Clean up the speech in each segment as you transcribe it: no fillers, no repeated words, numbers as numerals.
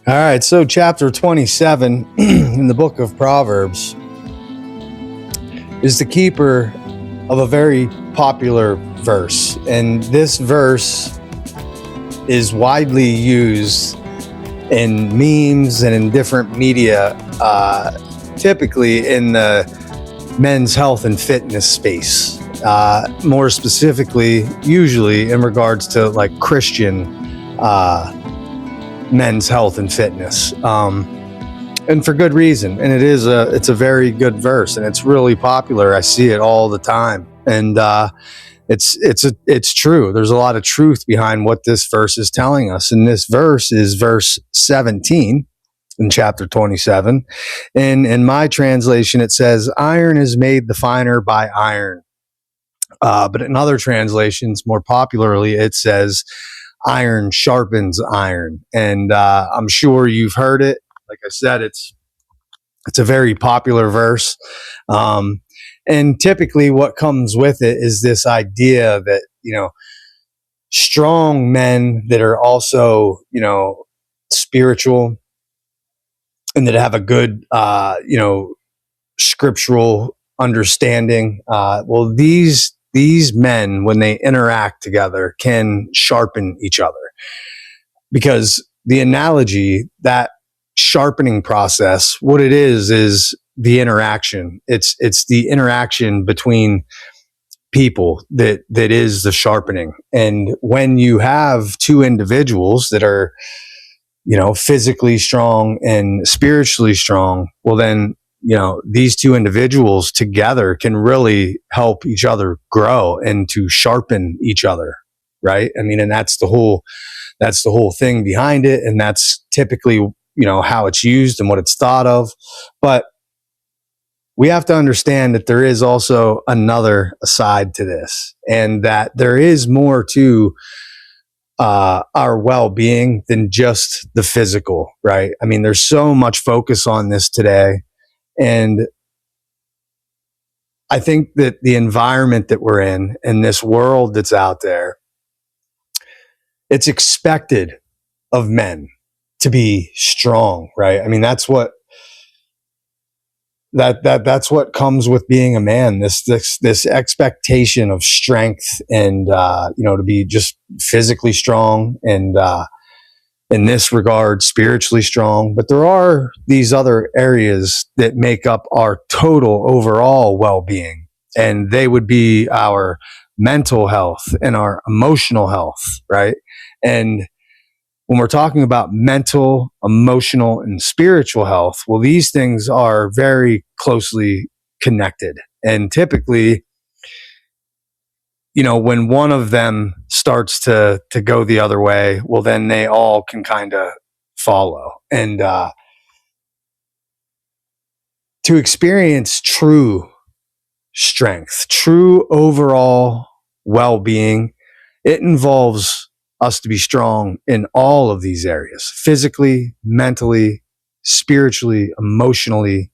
All right, so chapter 27 in the book of Proverbs is the keeper of a very popular verse. And this verse is widely used in memes and in different media, typically in the men's health and fitness space. More specifically, usually in regards to like Christian men's health and fitness, and for good reason. And it's a very good verse, and it's really popular. I see it all the time, and it's true. There's a lot of truth behind what this verse is telling us. And this verse is verse 17 in chapter 27. And in my translation, it says, "Iron is made the finer by iron." But in other translations, more popularly, it says, "Iron sharpens iron." And I'm sure you've heard it. Like I said, it's a very popular verse. And typically what comes with it is this idea that, strong men that are also, spiritual and that have a good, scriptural understanding. These men, when they interact together, can sharpen each other, because the analogy, that sharpening process, what it is the interaction. It's the interaction between people that is the sharpening. And when you have two individuals that are, physically strong and spiritually strong, well then, these two individuals together can really help each other grow and to sharpen each other, right? I mean, and that's the whole thing behind it. And that's typically, how it's used and what it's thought of. But we have to understand that there is also another side to this, and that there is more to our well-being than just the physical, right? I mean, there's so much focus on this today. And I think that the environment that we're in and this world that's out there, it's expected of men to be strong, right? I mean, that's what comes with being a man. This expectation of strength and to be just physically strong and in this regard spiritually strong. But there are these other areas that make up our total overall well-being, and they would be our mental health and our emotional health, right? And when we're talking about mental, emotional, and spiritual health, well, these things are very closely connected. And typically, when one of them starts to go the other way, well, then they all can kind of follow. And to experience true strength, true overall well-being, it involves us to be strong in all of these areas: physically, mentally, spiritually, emotionally,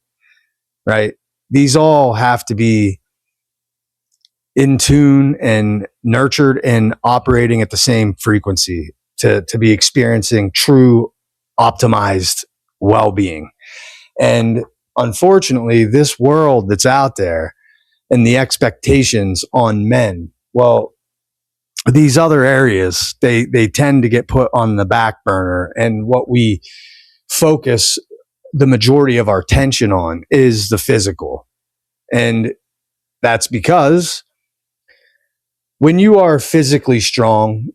right? These all have to be in tune and nurtured and operating at the same frequency to be experiencing true optimized well-being. And unfortunately, this world that's out there and the expectations on men, well, these other areas, they tend to get put on the back burner. And what we focus the majority of our attention on is the physical. And that's because when you are physically strong,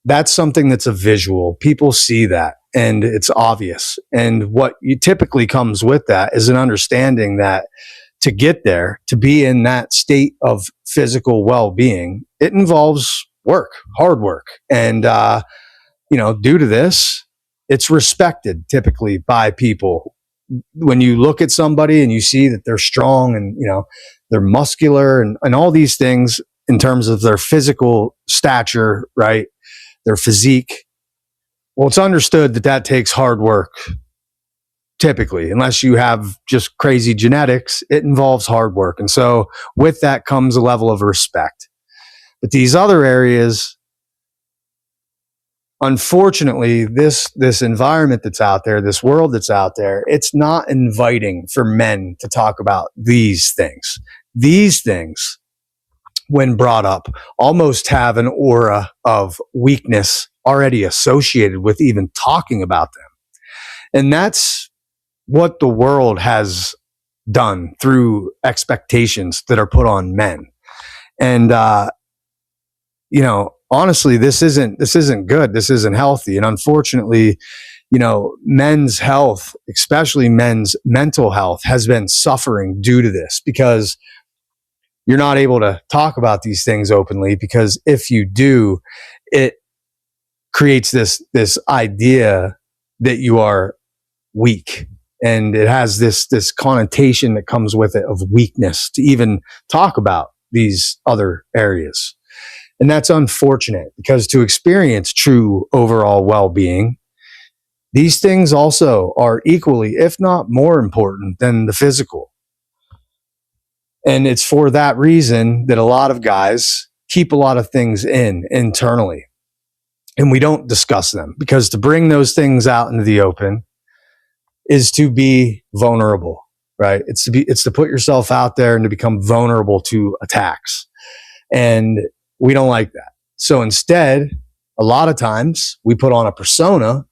that's something that's a visual. People see that and it's obvious. And what typically comes with that is an understanding that to get there, to be in that state of physical well-being, it involves work, hard work. And, due to this, it's respected typically by people. When you look at somebody and you see that they're strong and, they're muscular and all these things in terms of their physical stature, right? Their physique. Well, it's understood that takes hard work. Typically, unless you have just crazy genetics, it involves hard work. And so with that comes a level of respect. But these other areas, unfortunately, this environment that's out there, this world that's out there, it's not inviting for men to talk about these things. These things, when brought up, almost have an aura of weakness already associated with even talking about them. And that's what the world has done through expectations that are put on men. And, honestly, this isn't good. This isn't healthy. And unfortunately, men's health, especially men's mental health, has been suffering due to this, because you're not able to talk about these things openly, because if you do, it creates this idea that you are weak, and it has this connotation that comes with it of weakness to even talk about these other areas. And that's unfortunate, because to experience true overall well-being, these things also are equally, if not more important than the physical. And it's for that reason that a lot of guys keep a lot of things internally, and we don't discuss them, because to bring those things out into the open is to be vulnerable, right? It's to put yourself out there and to become vulnerable to attacks. And we don't like that. So instead, a lot of times we put on a persona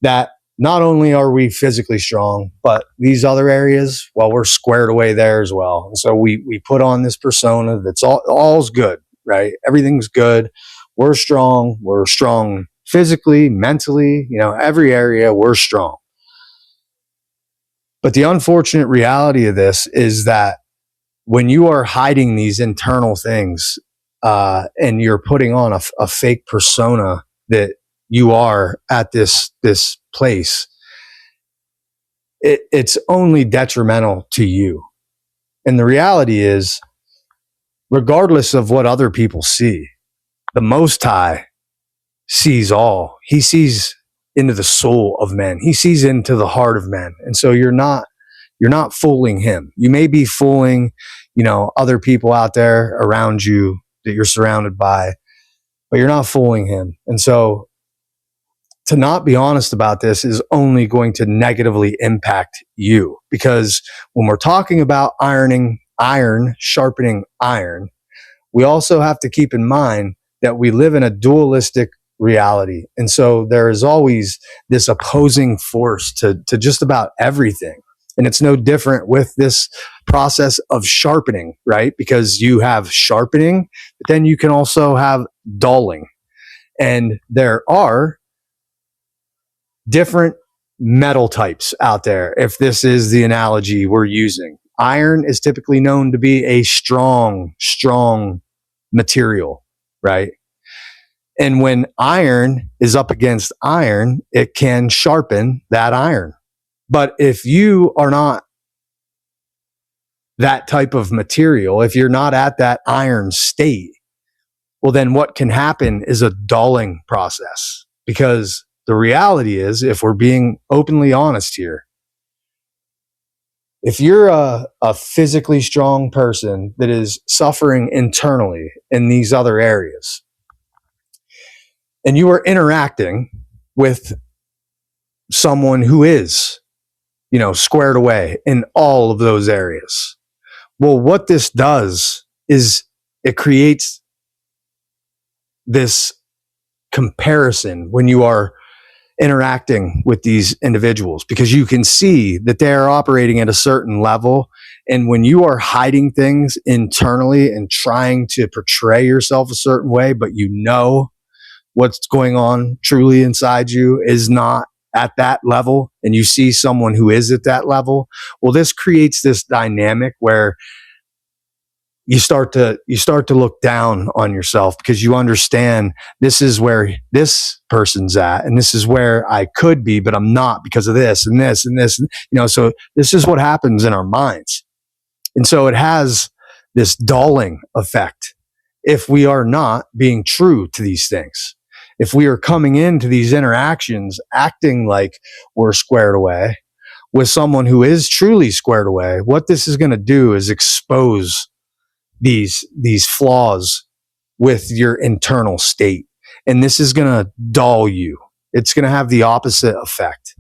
that not only are we physically strong, but these other areas, well, we're squared away there as well. And so we put on this persona that's all's good, right? Everything's good. We're strong. We're strong physically, mentally, every area we're strong. But the unfortunate reality of this is that when you are hiding these internal things, and you're putting on a fake persona that you are at this place, it's only detrimental to you. And the reality is, regardless of what other people see, the Most High sees all. He sees into the soul of men. He sees into the heart of men. And so you're not fooling him. You may be fooling, other people out there around you that you're surrounded by, but you're not fooling him. And so to not be honest about this is only going to negatively impact you, because when we're talking about iron sharpening iron, we also have to keep in mind that we live in a dualistic reality. And so there is always this opposing force to just about everything. And it's no different with this process of sharpening, right? Because you have sharpening, but then you can also have dulling. And there are different metal types out there, if this is the analogy we're using. Iron is typically known to be a strong material, right? And when iron is up against iron, it can sharpen that iron. But if you are not that type of material, if you're not at that iron state, well, then what can happen is a dulling process. Because the reality is, if we're being openly honest here, if you're a physically strong person that is suffering internally in these other areas, and you are interacting with someone who is, squared away in all of those areas, well, what this does is it creates this comparison when you are interacting with these individuals, because you can see that they are operating at a certain level. And when you are hiding things internally and trying to portray yourself a certain way, but what's going on truly inside you is not at that level, and you see someone who is at that level, well, this creates this dynamic where you start to look down on yourself, because you understand this is where this person's at, and this is where I could be, but I'm not because of this and this and this. So this is what happens in our minds. And so it has this dulling effect if we are not being true to these things. If we are coming into these interactions acting like we're squared away with someone who is truly squared away, what this is going to do is expose these flaws with your internal state. and this is going to dull you. It's going to have the opposite effect.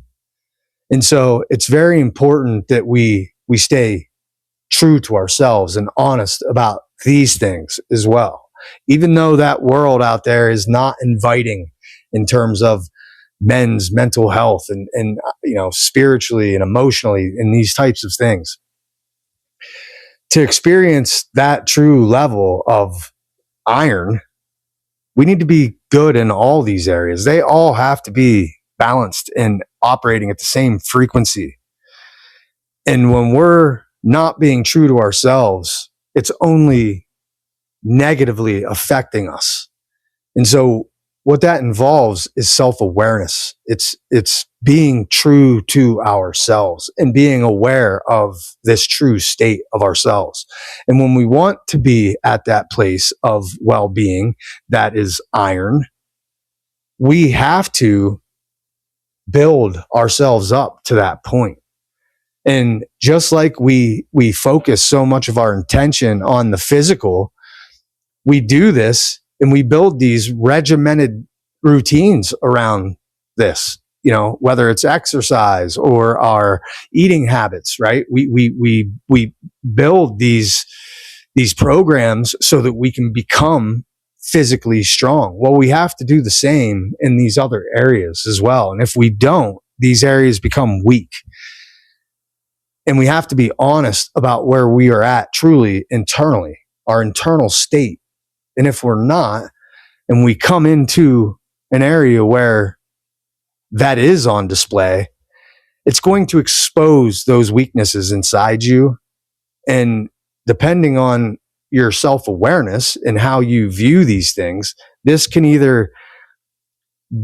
And so it's very important that we stay true to ourselves and honest about these things as well. Even though that world out there is not inviting in terms of men's mental health and spiritually and emotionally and these types of things. To experience that true level of iron, we need to be good in all these areas. They all have to be balanced and operating at the same frequency. And when we're not being true to ourselves, it's only negatively affecting us. And so what that involves is self-awareness. It's being true to ourselves and being aware of this true state of ourselves. And when we want to be at that place of well-being that is iron, we have to build ourselves up to that point. And just like we focus so much of our intention on the physical, we do this and we build these regimented routines around this, whether it's exercise or our eating habits, right? We build these programs so that we can become physically strong. Well, we have to do the same in these other areas as well. And if we don't, these areas become weak. And we have to be honest about where we are at truly internally, our internal state. And if we're not, and we come into an area where that is on display, it's going to expose those weaknesses inside you. And depending on your self-awareness and how you view these things, this can either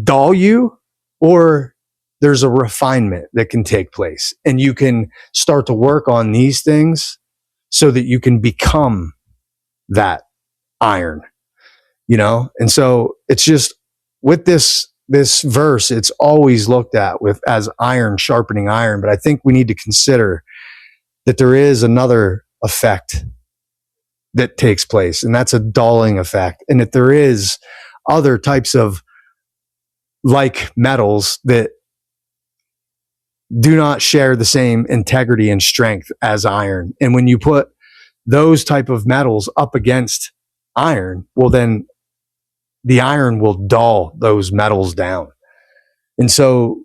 dull you or there's a refinement that can take place. And you can start to work on these things so that you can become that iron. And so it's just with this verse, it's always looked at as iron sharpening iron. But I think we need to consider that there is another effect that takes place, and that's a dulling effect. And that there is other types of like metals that do not share the same integrity and strength as iron. And when you put those type of metals up against iron, well, then the iron will dull those metals down. And so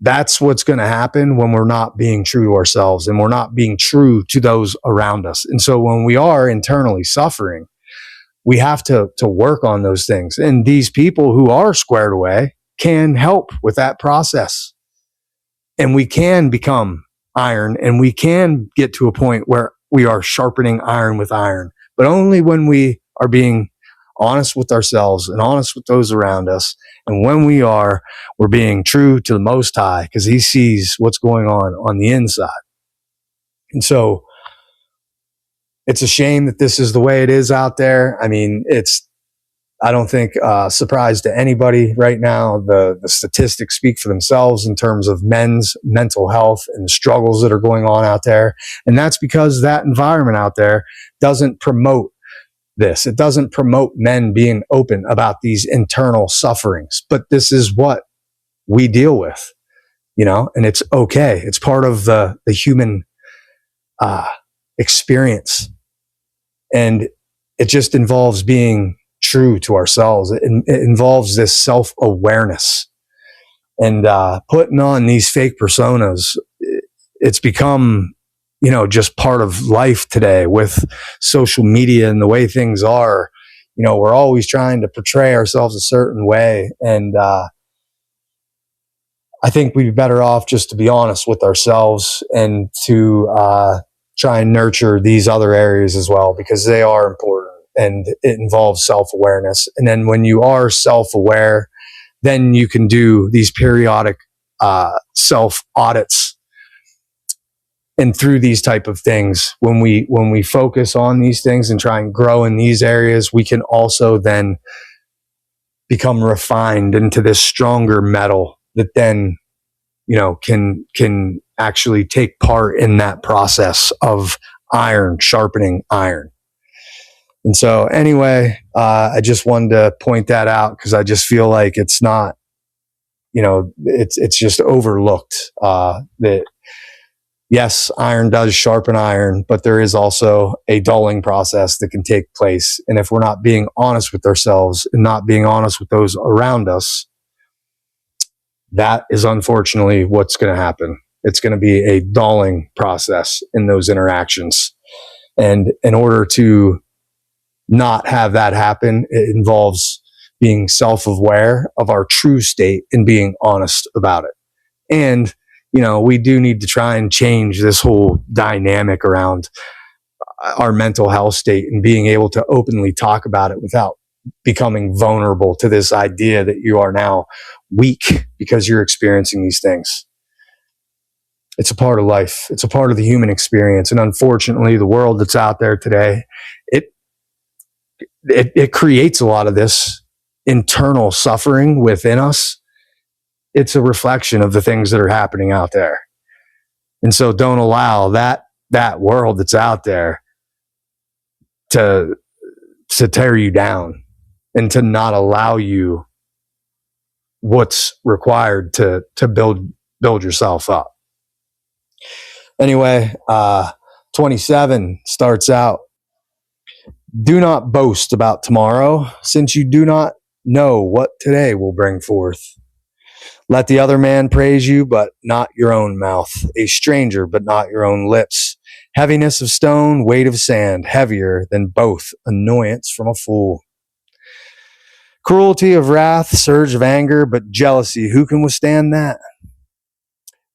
that's what's going to happen when we're not being true to ourselves and we're not being true to those around us. And so when we are internally suffering, we have to work on those things. And these people who are squared away can help with that process. And we can become iron, and we can get to a point where we are sharpening iron with iron, but only when we are being honest with ourselves and honest with those around us. And when we're being true to the Most High, because He sees what's going on the inside. And so it's a shame that this is the way it is out there. I mean, I don't think surprise to anybody right now. The statistics speak for themselves in terms of men's mental health and the struggles that are going on out there. And that's because that environment out there doesn't promote this. It doesn't promote men being open about these internal sufferings. But this is what we deal with, and it's okay. It's part of the human experience. And it just involves being true to ourselves. It involves this self-awareness and putting on these fake personas. It's become, just part of life today with social media and the way things are. We're always trying to portray ourselves a certain way. And I think we'd be better off just to be honest with ourselves and to try and nurture these other areas as well, because they are important. And it involves self-awareness. And then when you are self-aware, then you can do these periodic self-audits. And through these type of things, when we focus on these things and try and grow in these areas, we can also then become refined into this stronger metal that then, can actually take part in that process of iron sharpening iron. And so anyway, I just wanted to point that out because I just feel like it's not, it's just overlooked, that yes, iron does sharpen iron, but there is also a dulling process that can take place. And if we're not being honest with ourselves and not being honest with those around us, that is unfortunately what's going to happen. It's going to be a dulling process in those interactions. And in order to not have that happen, it involves being self-aware of our true state and being honest about it. And, we do need to try and change this whole dynamic around our mental health state and being able to openly talk about it without becoming vulnerable to this idea that you are now weak because you're experiencing these things. It's a part of life. It's a part of the human experience. And unfortunately, the world that's out there today, it creates a lot of this internal suffering within us. It's a reflection of the things that are happening out there. And so don't allow that world that's out there to tear you down and to not allow you what's required to build yourself up. Anyway, 27 starts out, do not boast about tomorrow, since you do not know what today will bring forth. Let the other man praise you, but not your own mouth, a stranger, but not your own lips. Heaviness of stone, weight of sand, heavier than both annoyance from a fool. Cruelty of wrath, surge of anger, but jealousy, who can withstand that?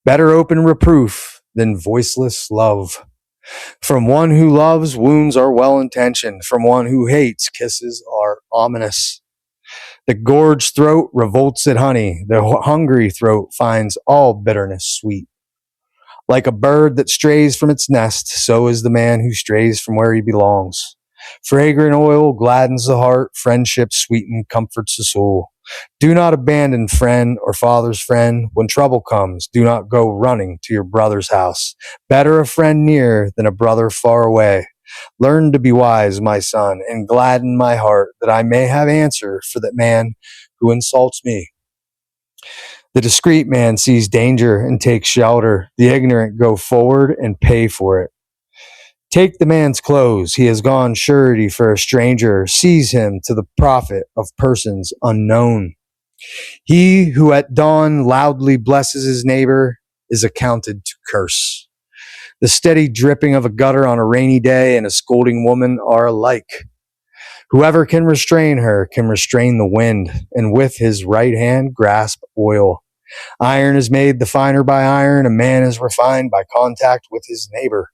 Better open reproof than voiceless love. From one who loves, wounds are well-intentioned. From one who hates, kisses are ominous. The gorged throat revolts at honey. The hungry throat finds all bitterness sweet. Like a bird that strays from its nest, so is the man who strays from where he belongs. Fragrant oil gladdens the heart. Friendship sweetens, comforts the soul. Do not abandon friend or father's friend. When trouble comes, do not go running to your brother's house. Better a friend near than a brother far away. Learn to be wise, my son, and gladden my heart, that I may have answer for that man who insults me. The discreet man sees danger and takes shelter. The ignorant go forward and pay for it. Take the man's clothes. He has gone surety for a stranger. Seize him to the profit of persons unknown. He who at dawn loudly blesses his neighbor is accounted to curse. The steady dripping of a gutter on a rainy day and a scolding woman are alike. Whoever can restrain her can restrain the wind, and with his right hand grasp oil. Iron is made the finer by iron. A man is refined by contact with his neighbor.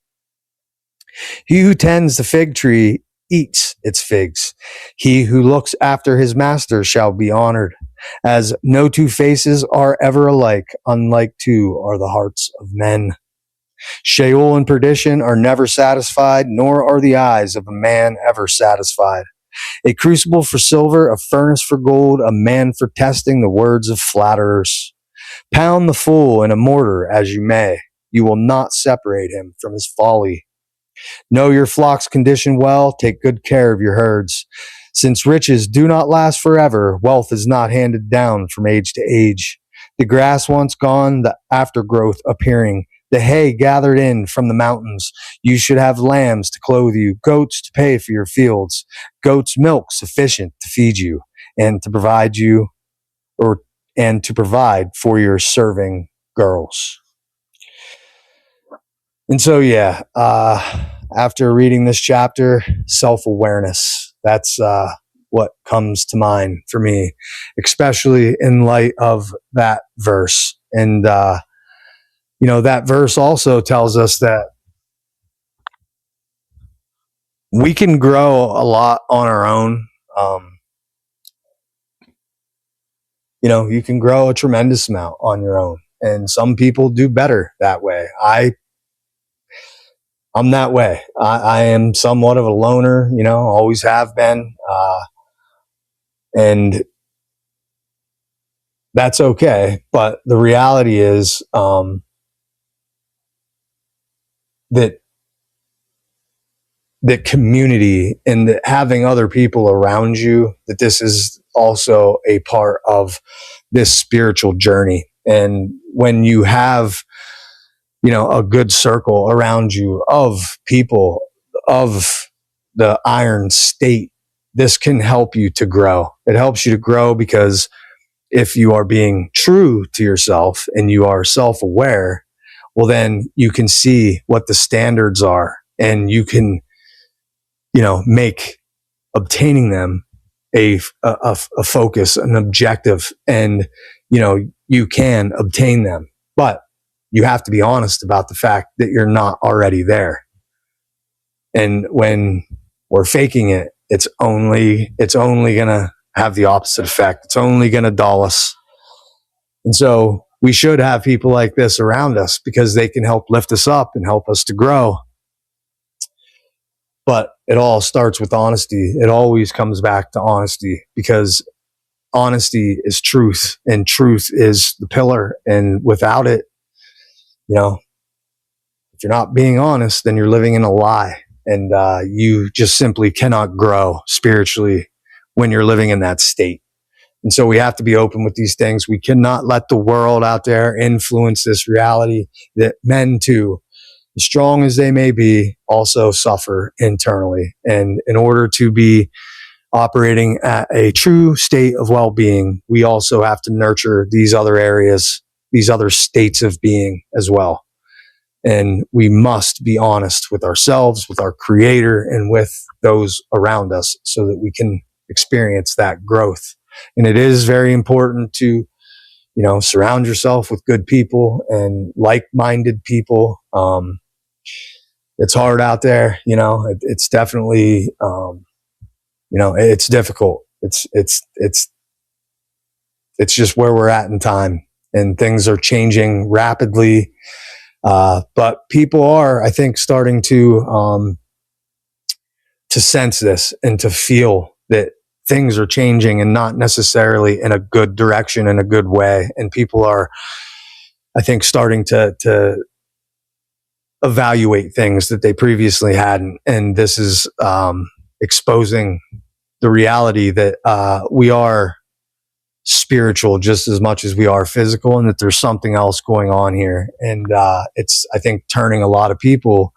He who tends the fig tree eats its figs. He who looks after his master shall be honored. As no two faces are ever alike, unlike two are the hearts of men. Sheol and perdition are never satisfied, nor are the eyes of a man ever satisfied. A crucible for silver, a furnace for gold, a man for testing the words of flatterers. Pound the fool in a mortar as you may, you will not separate him from his folly. Know your flock's condition well, take good care of your herds. Since riches do not last forever, wealth is not handed down from age to age. The grass once gone, the aftergrowth appearing, the hay gathered in from the mountains. You should have lambs to clothe you, goats to pay for your fields, goats' milk sufficient to feed you, and to provide for your serving girls. And so, after reading this chapter, self-awareness, that's what comes to mind for me, especially in light of that verse. And, that verse also tells us that we can grow a lot on our own. You can grow a tremendous amount on your own. And some people do better that way. I'm that way. I am somewhat of a loner, always have been. And that's okay. But the reality is that that community and that having other people around you, that this is also a part of this spiritual journey. And when you have, a good circle around you of people of the iron state, this can help you to grow. It helps you to grow because if you are being true to yourself and you are self-aware, well, then you can see what the standards are, and you can, make obtaining them a focus, an objective, and, you can obtain them. But you have to be honest about the fact that you're not already there. And when we're faking it, it's only going to have the opposite effect. It's only going to dull us. And so we should have people like this around us because they can help lift us up and help us to grow. But it all starts with honesty. It always comes back to honesty, because honesty is truth, and truth is the pillar. And without it, if you're not being honest, then you're living in a lie. And you just simply cannot grow spiritually when you're living in that state. And so we have to be open with these things. We cannot let the world out there influence this reality that men too, as strong as they may be, also suffer internally. And in order to be operating at a true state of well-being, we also have to nurture these other areas, these other states of being as well. And we must be honest with ourselves, with our Creator, and with those around us so that we can experience that growth. And it is very important to, surround yourself with good people and like-minded people. It's hard out there, it's definitely, it's difficult. It's just where we're at in time, and things are changing rapidly. But people are, I think, starting to sense this and to feel that things are changing, and not necessarily in a good direction, in a good way. And people are, I think, starting to evaluate things that they previously hadn't. And this is exposing the reality that we are spiritual just as much as we are physical, and that there's something else going on here. And it's, I think, turning a lot of people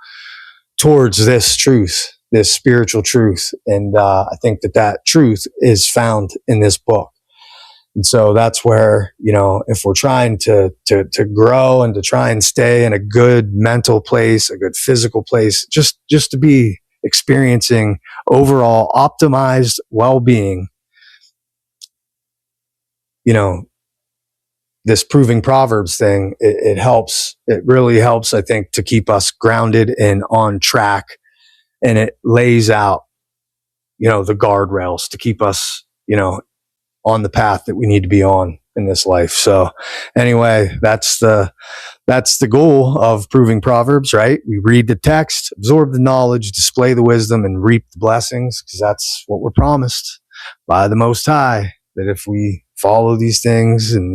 towards this truth, this spiritual truth. And I think that truth is found in this book. And so that's where, if we're trying to grow and to try and stay in a good mental place, a good physical place, just to be experiencing overall optimized well-being, this Proving Proverbs thing, it helps. It really helps, I think, to keep us grounded and on track. And it lays out, the guardrails to keep us, on the path that we need to be on in this life. So anyway, that's the goal of Proving Proverbs, right? We read the text, absorb the knowledge, display the wisdom, and reap the blessings, because that's what we're promised by the Most High, that if we follow these things and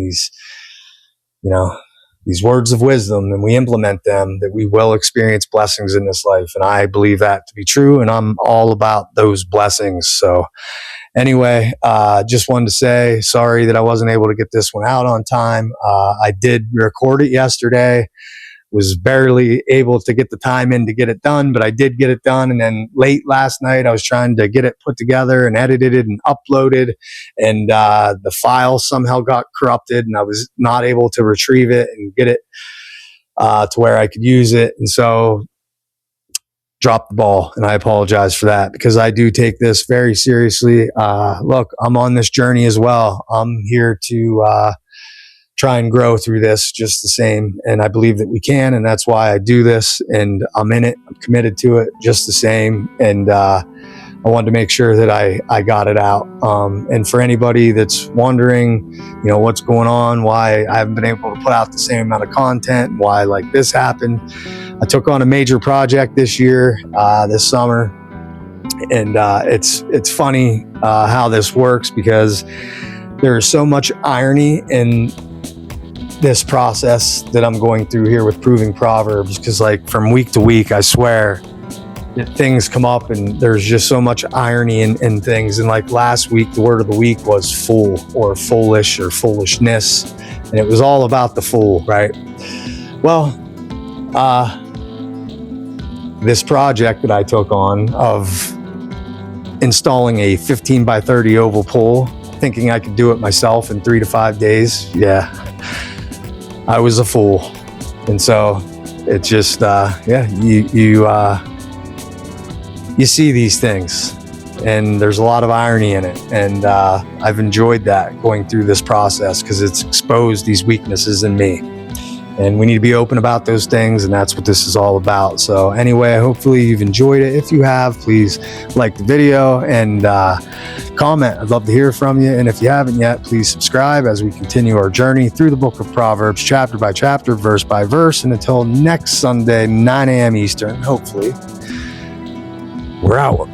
these words of wisdom, and we implement them, that we will experience blessings in this life. And I believe that to be true, and I'm all about those blessings. So anyway, just wanted to say sorry that I wasn't able to get this one out on time. I did record it yesterday, was barely able to get the time in to get it done, but I did get it done. And then late last night, I was trying to get it put together and edited and uploaded, and the file somehow got corrupted, and I was not able to retrieve it and get it to where I could use it. And so dropped the ball, and I apologize for that, because I do take this very seriously. Look, I'm on this journey as well. I'm here to try and grow through this just the same. And I believe that we can. And that's why I do this. And I'm in it. I'm committed to it just the same. And I wanted to make sure that I got it out. And for anybody that's wondering, what's going on, why I haven't been able to put out the same amount of content, why like this happened. I took on a major project this year, this summer. And it's funny how this works, because there is so much irony in this process that I'm going through here with Proving Proverbs, because like from week to week, I swear things come up, and there's just so much irony in things. And like last week, the word of the week was fool, or foolish, or foolishness, and it was all about the fool, right? Well, this project that I took on of installing a 15 by 30 oval pole, thinking I could do it myself in 3 to 5 days, yeah, I was a fool. And so it's just, you see these things, and there's a lot of irony in it. And I've enjoyed that going through this process, because it's exposed these weaknesses in me. And we need to be open about those things, and that's what this is all about. So anyway, hopefully you've enjoyed it. If you have, please like the video and comment. I'd love to hear from you. And if you haven't yet, please subscribe as we continue our journey through the book of Proverbs, chapter by chapter, verse by verse. And until next Sunday, 9 a.m. Eastern, hopefully, we're out.